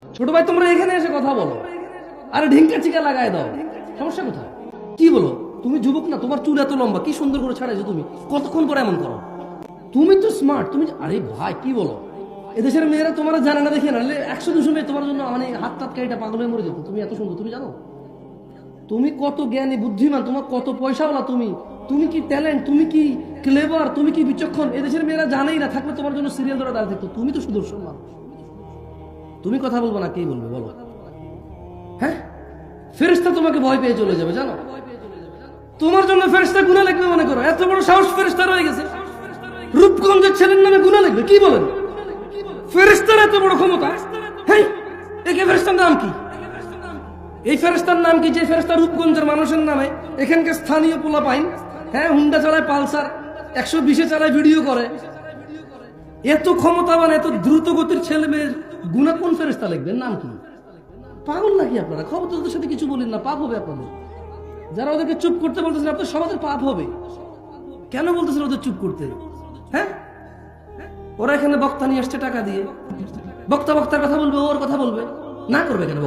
ছোট ভাই তোমরা এখানে এসে কথা বলো, আরে ঢিঙ্কা চিকা লাগায় দাও, সমস্যা কোথায়? কি বলো? তুমি যুবক না, তোমার চুল এত লম্বা, কি সুন্দর করে ছাড়াইছো তুমি, কতক্ষণ করে এমন করো? তুমি তো স্মার্ট, তুমি আরে ভাই কি বলো? এদেশের মেয়েরা তোমার জানে না, দেখে না 100-200 মেয়ে তোমার জন্য মানে হাত টাত কেটে পাগল হয়ে মরে যেত। তুমি এত সুন্দর, তুমি জানো তুমি কত জ্ঞানী বুদ্ধিমান, তোমার কত পয়সাওয়ালা, তুমি কি ট্যালেন্ট, তুমি কি ক্লেভার, তুমি কি বিচক্ষণ, এদেশের মেয়েরা জানেই না, থাকলে তোমার জন্য সিরিয়াল ধরে দাঁড়িয়ে থাকতো। তুমি তো সুদর্শন মানুষ, তুমি কথা বলবো না, কে বলবে বলো? হ্যাঁ, ফেরেশতা তোমাকে ভয় পেয়ে চলে যাবে জানো, তোমার জন্য ফেরেশতা গুনাহ লিখবে মনে করো, এত বড় সাহস ফেরেশতা রয়ে গেছে, রূপগঞ্জের ছেলের নামে গুনাহ লিখবে, কি বলেন? ফেরেশতার এত বড় ক্ষমতা? হ্যাঁ, এই ফেরেশতার নাম কি? এই ফেরেশতার নাম কি যে ফেরেশতা রূপগঞ্জের মানুষের নামে এখানকার স্থানীয় পোলা পাইন, হ্যাঁ হুন্ডা চালায়, পালসার 120-এ চালায়, ভিডিও করে, এত ক্ষমতাবান এত দ্রুত গতির ছেলে মেয়ের গুনাহ কোন ফেরেশতা লিখবেন? নাম কি? পাগল নাকি আপনারা? খবর তো ওদের সাথে কিছু বলেন না, পাপ হবে আপনাদের। যারা ওদেরকে চুপ করতে বলতেছেন, আপনার সমাজের পাপ হবে। কেন বলতেছেন ওদের চুপ করতে? হ্যাঁ, ওরা এখানে বক্তা নিয়ে আসছে টাকা দিয়ে, বক্তার কথা বলবে, ওর কথা বলবে, না করবে কেন?